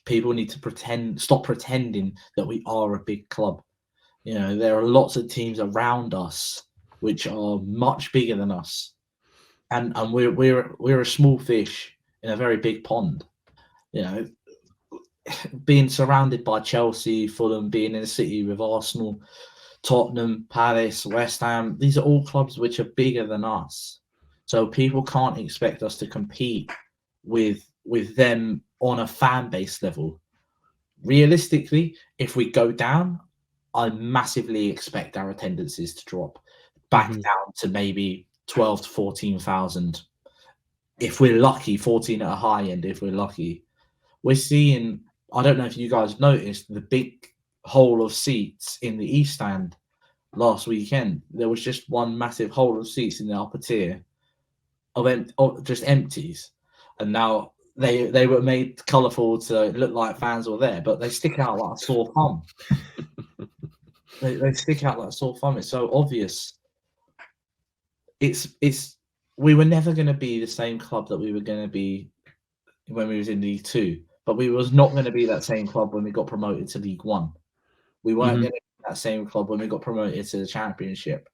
People need to stop pretending that we are a big club. There are lots of teams around us which are much bigger than us, and we're a small fish in a very big pond. You know, being surrounded by Chelsea, Fulham, being in a city with Arsenal, Tottenham, Palace, West Ham, these are all clubs which are bigger than us. So people can't expect us to compete with them on a fan base level. Realistically, if we go down, I massively expect our attendances to drop back down to maybe 12 to 14,000. If we're lucky, 14 at a high end, if we're lucky. We're seeing, I don't know if you guys noticed, the big hole of seats in the East Stand last weekend. There was just one massive hole of seats in the upper tier of just empties. And now they were made colourful to look like fans were there, but they stick out like a sore thumb. They stick out like a sore thumb. It's so obvious. We were never going to be the same club that we were going to be when we was in League Two, but we was not going to be that same club when we got promoted to League One. We weren't going to be that same club when we got promoted to the Championship.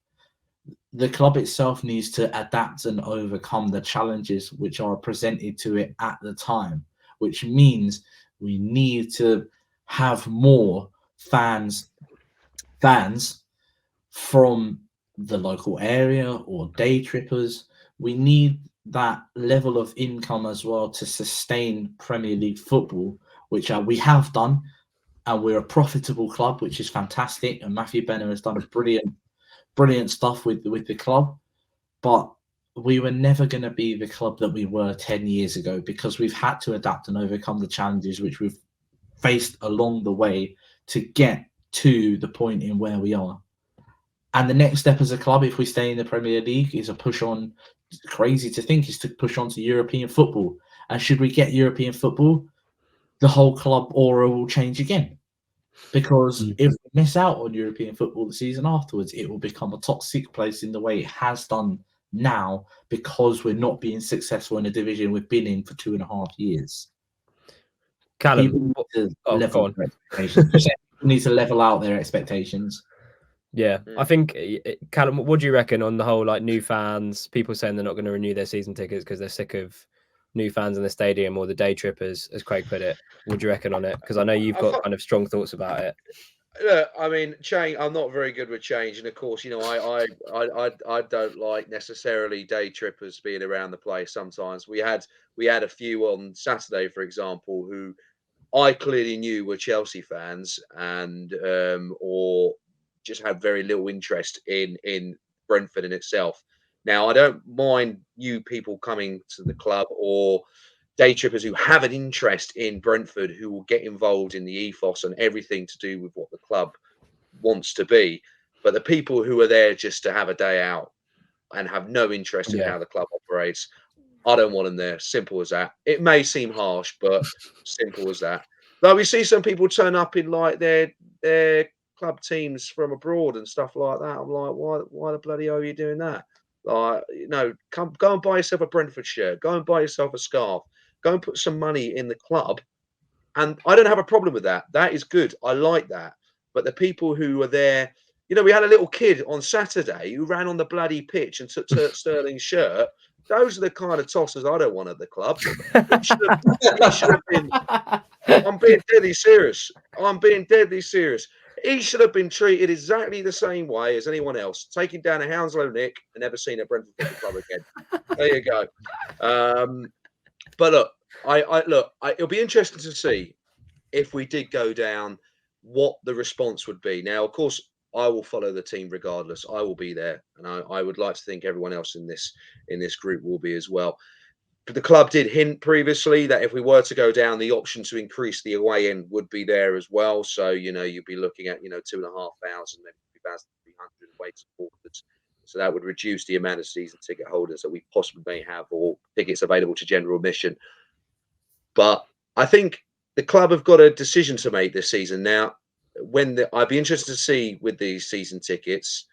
The club itself needs to adapt and overcome the challenges which are presented to it at the time, which means we need to have more fans from the local area or day trippers. We need that level of income as well to sustain Premier League football, which we have done, and we're a profitable club, which is fantastic. And Matthew Benner has done brilliant stuff with the club, but we were never going to be the club that we were 10 years ago because we've had to adapt and overcome the challenges which we've faced along the way to get to the point in where we are. And the next step as a club, if we stay in the Premier League, is a push on. Crazy to think, is to push on to European football. And should we get European football, the whole club aura will change again. Because if we miss out on European football the season afterwards, it will become a toxic place in the way it has done now because we're not being successful in a division we've been in for 2.5 years. Callum, People need to level out their expectations. Yeah, I think, Callum, what do you reckon on the whole, like, new fans, people saying they're not going to renew their season tickets because they're sick of new fans in the stadium or the day trippers, as Craig put it? What do you reckon on it? Because I know you've got kind of strong thoughts about it. Look, I mean, change. I'm not very good with change, and of course, you know, I don't like necessarily day trippers being around the place. Sometimes we had a few on Saturday, for example, who I clearly knew were Chelsea fans and or just had very little interest in Brentford in itself. Now, I don't mind you people coming to the club or day trippers who have an interest in Brentford who will get involved in the ethos and everything to do with what the club wants to be. But the people who are there just to have a day out and have no interest in how the club operates, I don't want them there. Simple as that. It may seem harsh, but simple as that. Though we see some people turn up in like their club teams from abroad and stuff like that. I'm like, why the bloody hell are you doing that? Like, you know, go and buy yourself a Brentford shirt. Go and buy yourself a scarf. Go and put some money in the club. And I don't have a problem with that. That is good. I like that. But the people who are there, you know, we had a little kid on Saturday who ran on the bloody pitch and took Sterling's shirt. Those are the kind of tossers I don't want at the club. He should have been. I'm being deadly serious. He should have been treated exactly the same way as anyone else. Taking down a Hounslow Nick and never seen a Brentford Football Club again. There you go. But look, it'll be interesting to see if we did go down, what the response would be. Now, of course, I will follow the team regardless. I will be there, and I would like to think everyone else in this group will be as well. But the club did hint previously that if we were to go down, the option to increase the away end would be there as well. So, you know, you'd be looking at, 2,500, maybe 2,300 away supporters. So that would reduce the amount of season ticket holders that we possibly may have, or tickets available to general admission. But I think the club have got a decision to make this season. Now, I'd be interested to see with these season tickets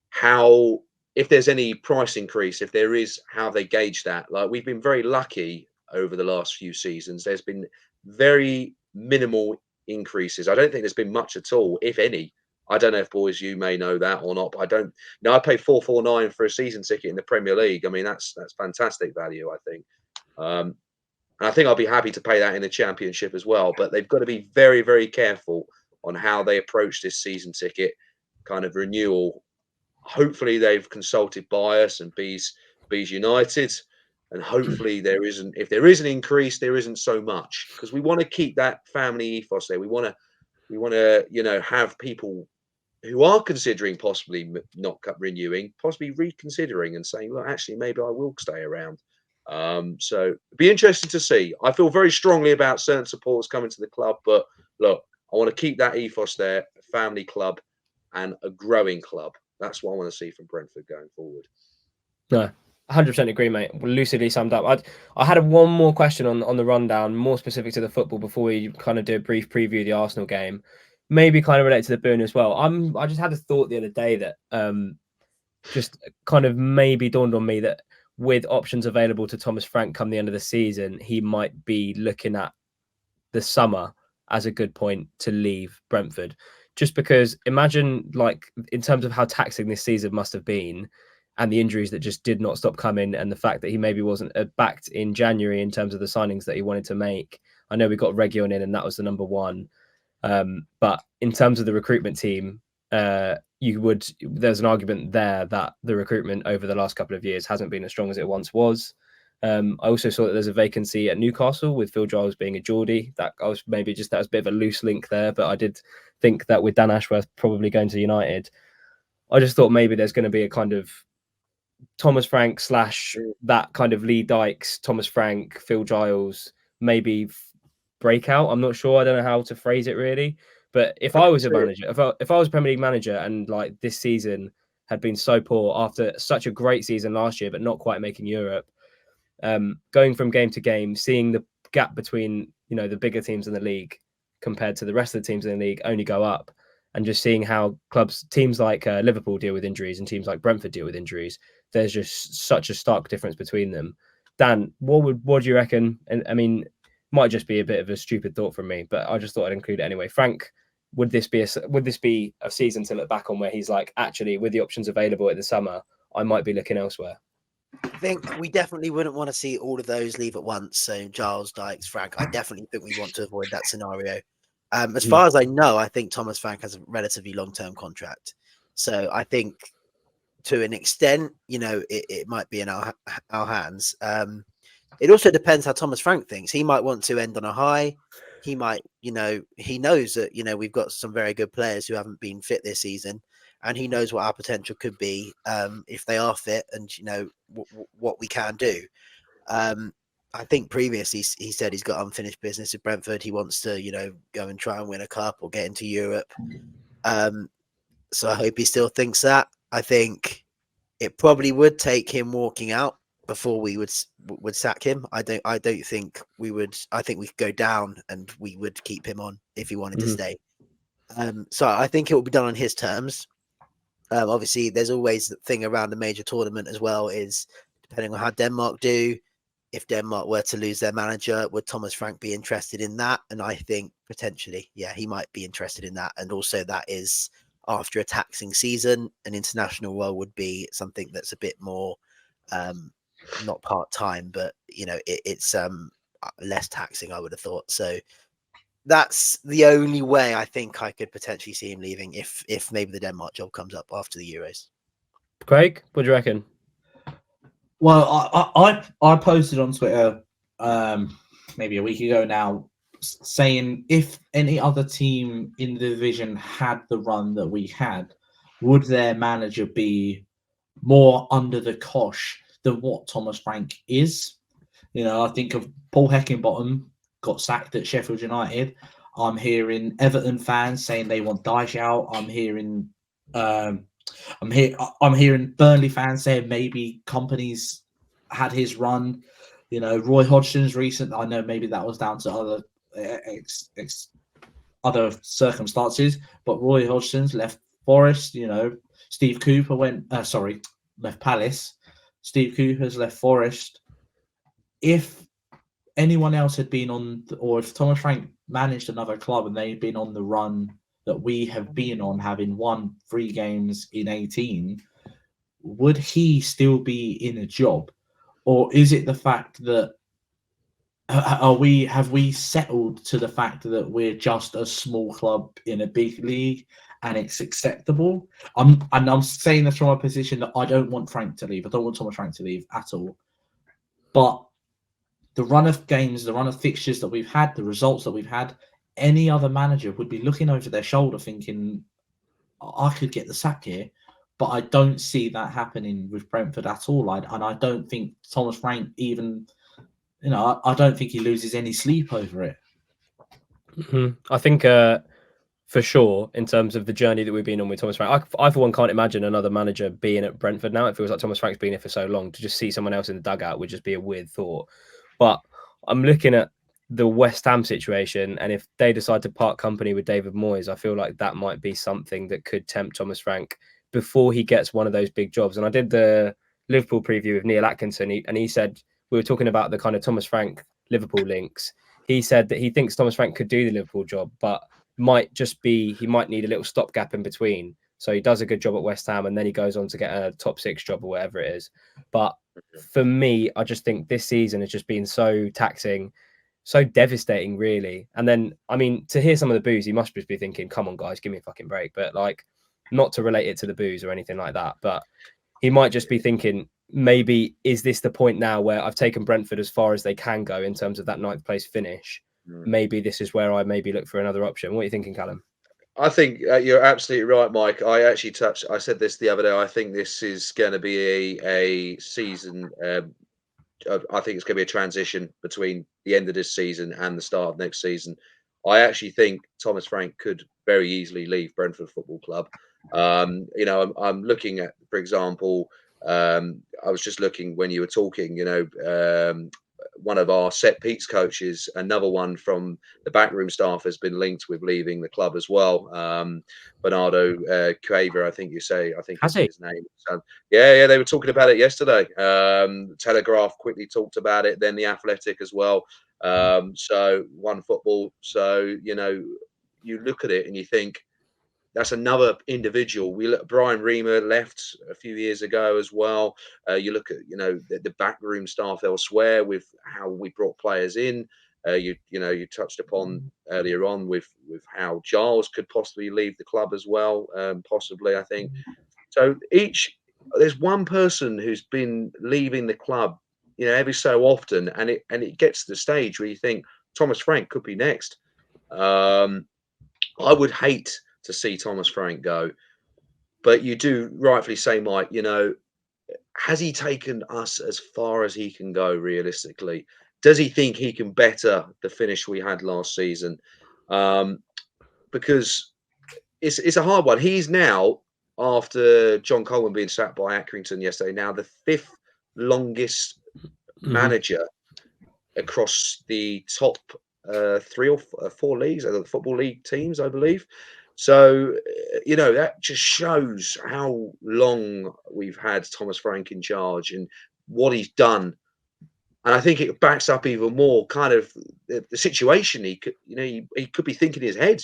how, if there's any price increase, if there is, how they gauge that. Like, we've been very lucky over the last few seasons. There's been very minimal increases. I don't think there's been much at all, if any. I don't know if, boys, you may know that or not, but I don't. Now, I paid $4.49 for a season ticket in the Premier League. I mean, that's fantastic value, I think. And I think I'll be happy to pay that in the Championship as well. But they've got to be very, very careful on how they approach this season ticket kind of renewal. Hopefully they've consulted Bias and Bees United, and hopefully if there is an increase, there isn't so much, because we want to keep that family ethos there. We want to have people who are considering possibly not renewing, possibly reconsidering and saying, look, actually maybe I will stay around. So it'd be interesting to see. I feel very strongly about certain supporters coming to the club, but look, I want to keep that ethos there, a family club and a growing club. That's what I want to see from Brentford going forward. No, 100% agree, mate. Lucidly summed up. I had one more question on the rundown, more specific to the football, before we kind of do a brief preview of the Arsenal game. Maybe kind of related to the Boone as well. I just had a thought the other day that just kind of maybe dawned on me that with options available to Thomas Frank come the end of the season, he might be looking at the summer as a good point to leave Brentford. Just because imagine, like, in terms of how taxing this season must have been and the injuries that just did not stop coming, and the fact that he maybe wasn't backed in January in terms of the signings that he wanted to make. I know we got Region in and that was the number one. But in terms of the recruitment team, there's an argument there that the recruitment over the last couple of years hasn't been as strong as it once was. I also saw that there's a vacancy at Newcastle with Phil Giles being a Geordie. That was a bit of a loose link there, but I did think that with Dan Ashworth probably going to United, I just thought maybe there's going to be a kind of Thomas Frank / that kind of Lee Dykes, Thomas Frank, Phil Giles, maybe breakout. I'm not sure. I don't know how to phrase it really. But if I was a manager, if I was a Premier League manager, and like this season had been so poor after such a great season last year, but not quite making Europe, going from game to game, seeing the gap between the bigger teams in the league compared to the rest of the teams in the league only go up, and just seeing how teams like Liverpool deal with injuries and teams like Brentford deal with injuries, there's just such a stark difference between them. Dan, what do you reckon? And I mean, might just be a bit of a stupid thought from me, but I just thought I'd include it anyway. Frank, would this be a season to look back on where he's like, actually, with the options available in the summer, I might be looking elsewhere? I think we definitely wouldn't want to see all of those leave at once. So Giles, Dykes, Frank, I definitely think we want to avoid that scenario. As far as I know, I think Thomas Frank has a relatively long-term contract. So I think to an extent, it might be in our hands. It also depends how Thomas Frank thinks. He might want to end on a high. He might, he knows that, we've got some very good players who haven't been fit this season, and he knows what our potential could be if they are fit, and, what we can do. I think previously he said he's got unfinished business at Brentford. He wants to, go and try and win a cup or get into Europe. So I hope he still thinks that. I think it probably would take him walking out before we would sack him. I don't think we would. I think we could go down and we would keep him on if he wanted to stay. So I think it will be done on his terms. Obviously, there's always the thing around the major tournament as well, is depending on how Denmark do. If Denmark were to lose their manager, would Thomas Frank be interested in that? And I think potentially, yeah, he might be interested in that. And also that is after a taxing season. An international role would be something that's a bit more, not part-time, but, it's less taxing, I would have thought. So that's the only way I think I could potentially see him leaving, if maybe the Denmark job comes up after the Euros. Craig, what do you reckon? Well, I posted on Twitter maybe a week ago now, saying if any other team in the division had the run that we had, would their manager be more under the cosh than what Thomas Frank is? I think of Paul Heckingbottom got sacked at Sheffield United. I'm hearing Everton fans saying they want Dyche out. I'm hearing Burnley fans saying maybe Company's had his run. Roy Hodgson's recent. I know maybe that was down to other circumstances, but Roy Hodgson's left Forest. Steve Cooper left Palace. Steve Cooper's left Forest. If anyone else had been on, or if Thomas Frank managed another club and they'd been on the run that we have been on, having won 3 games in 18, would he still be in a job? Or is it the fact that have we settled to the fact that we're just a small club in a big league and it's acceptable? I'm saying this from a position that I don't want Frank to leave. I don't want Thomas Frank to leave at all. But the run of games, the run of fixtures that we've had, the results that we've had, any other manager would be looking over their shoulder thinking, I could get the sack here. But I don't see that happening with Brentford at all. And I don't think Thomas Frank even, I don't think he loses any sleep over it. I think for sure, in terms of the journey that we've been on with Thomas Frank, I for one can't imagine another manager being at Brentford now. It feels like Thomas Frank's been here for so long. To just see someone else in the dugout would just be a weird thought. But I'm looking at the West Ham situation, and if they decide to part company with David Moyes, I feel like that might be something that could tempt Thomas Frank before he gets one of those big jobs. And I did the Liverpool preview with Neil Atkinson, and he said, we were talking about the kind of Thomas Frank Liverpool links. He said that he thinks Thomas Frank could do the Liverpool job, but might just be, he might need a little stopgap in between. So he does a good job at West Ham and then he goes on to get a top 6 job or whatever it is. But for me, I just think this season has just been so taxing, so devastating, really. And then, I mean, to hear some of the boos, he must just be thinking, come on, guys, give me a fucking break. But like, not to relate it to the boos or anything like that, but he might just be thinking, maybe is this the point now where I've taken Brentford as far as they can go in terms of that 9th place finish? Maybe this is where I maybe look for another option. What are you thinking, Callum? I think you're absolutely right, Mike. I said this the other day. I think this is going to be a season. I think it's going to be a transition between the end of this season and the start of next season. I actually think Thomas Frank could very easily leave Brentford Football Club. I'm looking at, for example, I was just looking when you were talking, one of our set piece coaches, another one from the backroom staff, has been linked with leaving the club as well. Bernardo Cueva, I think is his name. So, yeah, they were talking about it yesterday. Telegraph quickly talked about it, then the Athletic as well. So One Football. So you look at it and you think, that's another individual. Brian Reamer left a few years ago as well. You look at the backroom staff elsewhere with how we brought players in. You touched upon earlier on with how Giles could possibly leave the club as well. Possibly, I think. So there's one person who's been leaving the club, every so often, and it gets to the stage where you think Thomas Frank could be next. I would hate to see Thomas Frank go, but you do rightfully say, Mike, has he taken us as far as he can go realistically? Does he think he can better the finish we had last season? Because it's a hard one. He's now, after John Coleman being sacked by Accrington yesterday, now the 5th longest manager across the top 3 or 4 leagues, the Football League teams, I believe. So, that just shows how long we've had Thomas Frank in charge and what he's done. And I think it backs up even more kind of the situation. He could, he could be thinking in his head,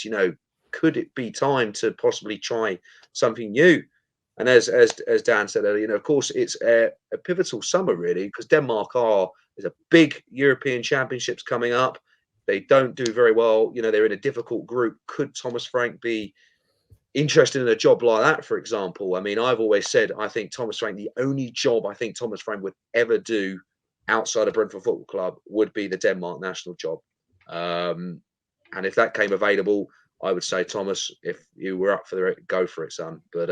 could it be time to possibly try something new? And as Dan said earlier, of course, it's a pivotal summer really, because Denmark there's a big European Championships coming up. They don't do very well. They're in a difficult group. Could Thomas Frank be interested in a job like that, for example? I mean, I've always said, I think Thomas Frank, the only job I think Thomas Frank would ever do outside of Brentford Football Club would be the Denmark national job. And if that came available, I would say, Thomas, if you were up for it, go for it, son. But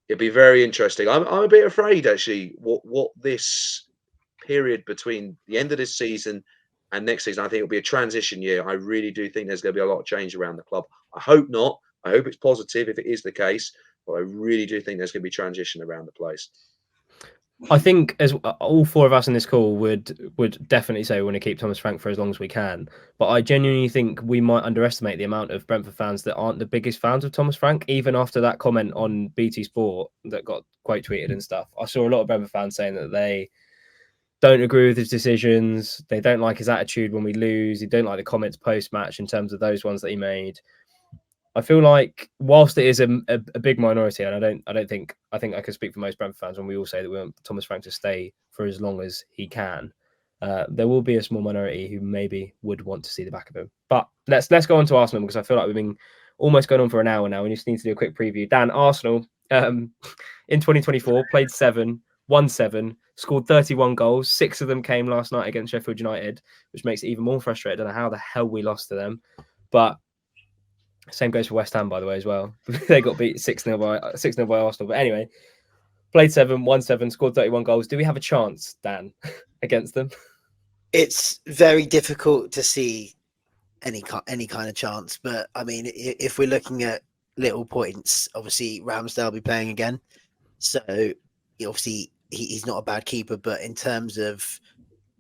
it'd be very interesting. I'm a bit afraid, actually, what this period between the end of this season and next season, I think it'll be a transition year. I really do think there's going to be a lot of change around the club. I hope not. I hope it's positive if it is the case, but I really do think there's going to be transition around the place. I think as all 4 of us in this call would definitely say we want to keep Thomas Frank for as long as we can. But I genuinely think we might underestimate the amount of Brentford fans that aren't the biggest fans of Thomas Frank, even after that comment on BT Sport that got quote tweeted and stuff. I saw a lot of Brentford fans saying that they don't agree with his decisions. They don't like his attitude when we lose. They don't like the comments post-match in terms of those ones that he made. I feel like whilst it is a big minority, and I think I can speak for most Brentford fans when we all say that we want Thomas Frank to stay for as long as he can. there will be a small minority who maybe would want to see the back of him. But let's go on to Arsenal, because I feel like we've been almost going on for an hour now, and you just need to do a quick preview. Dan, Arsenal in 2024 played 7, won 7, scored 31 goals. 6 of them came last night against Sheffield United, which makes it even more frustrating. I don't know how the hell we lost to them, but same goes for West Ham, by the way, as well. They got beat 6-0 by Arsenal. But anyway, played 7, won 7, scored 31 goals. Do we have a chance, Dan, against them? It's very difficult to see any kind of chance. But I mean, if we're looking at little points, obviously Ramsdale will be playing again. So obviously he's not a bad keeper, but in terms of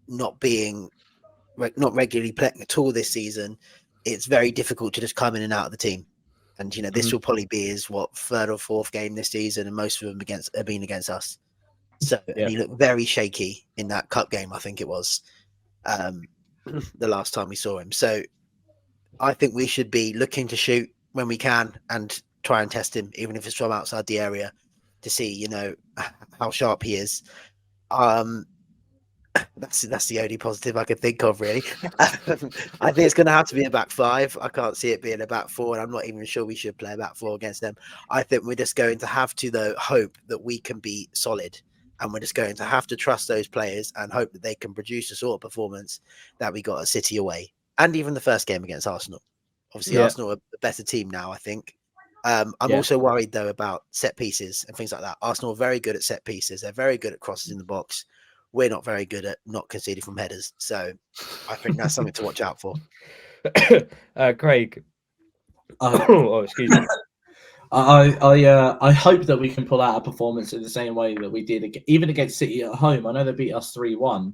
not regularly playing at all this season, it's very difficult to just come in and out of the team. And this will probably be his 3rd or 4th game this season, and most of them have been against us. So and he looked very shaky in that cup game, I think it was, the last time we saw him. So I think we should be looking to shoot when we can and try and test him, even if it's from outside the area, to see how sharp he is. That's the only positive I could think of, really. I think it's going to have to be a back 5. I can't see it being a back 4, and I'm not even sure we should play a back 4 against them. I think we're just going to have to, though, hope that we can be solid, and we're just going to have to trust those players and hope that they can produce the sort of performance that we got at City away, and even the first game against Arsenal. Obviously, Arsenal are a better team now, I think. I'm also worried, though, about set pieces and things like that. Arsenal are very good at set pieces. They're very good at crosses in the box. We're not very good at not conceding from headers. So I think that's something to watch out for. Craig. Excuse me. I hope that we can pull out a performance in the same way that we did even against City at home. I know they beat us 3-1,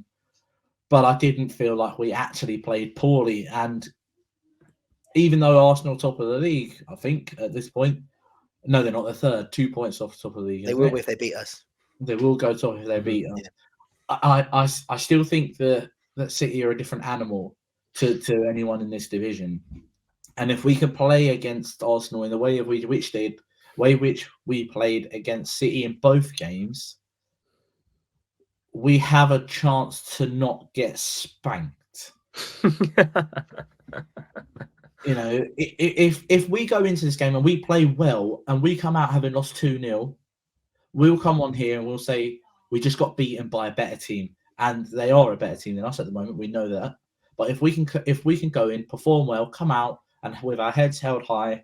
but I didn't feel like we actually played poorly. And even though Arsenal top of the league, I think at this point, no, they're not. They're 3rd, 2 points off the top of the league. They will if they beat us. They will go top if they beat us. Yeah. I still think that City are a different animal to anyone in this division. And if we can play against Arsenal in the way which we played against City in both games, we have a chance to not get spanked. If we go into this game and we play well and we come out having lost 2-0, we'll come on here and we'll say we just got beaten by a better team, and they are a better team than us at the moment. We know that. But if we can go in, perform well, come out, and with our heads held high,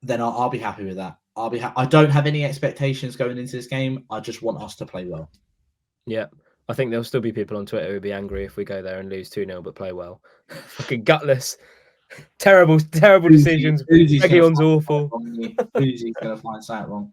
then I'll be happy with that. I don't have any expectations going into this game. I just want us to play well. Yeah, I think there'll still be people on Twitter who'll be angry if we go there and lose 2-0 but play well. Fucking gutless. Terrible decisions. Reguilón's awful. Who's going to find something wrong?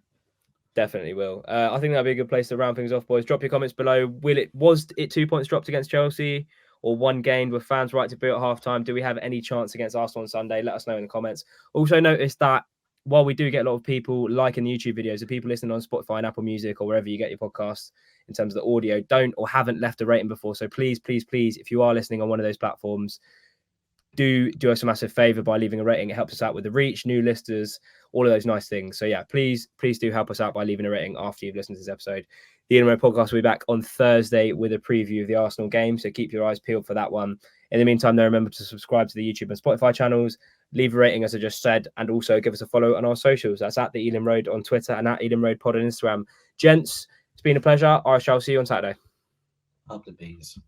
Definitely will. I think that'd be a good place to round things off, boys. Drop your comments below. Was it 2 points dropped against Chelsea or 1 gained? Were fans right to boo at halftime? Do we have any chance against Arsenal on Sunday? Let us know in the comments. Also notice that while we do get a lot of people liking the YouTube videos, the people listening on Spotify and Apple Music or wherever you get your podcasts in terms of the audio don't or haven't left a rating before. So please, if you are listening on one of those platforms, do us a massive favor by leaving a rating. It helps us out with the reach, new listeners, all of those nice things. So yeah, please do help us out by leaving a rating after you've listened to this episode. The Ealing Road podcast will be back on Thursday with a preview of the Arsenal game, so keep your eyes peeled for that one. In the meantime, though, remember to subscribe to the YouTube and Spotify channels, leave a rating as I just said, and also give us a follow on our socials. That's at the Ealing Road on Twitter and at Ealing Road Pod on Instagram. Gents, it's been a pleasure. I shall see you on Saturday. Up the bees.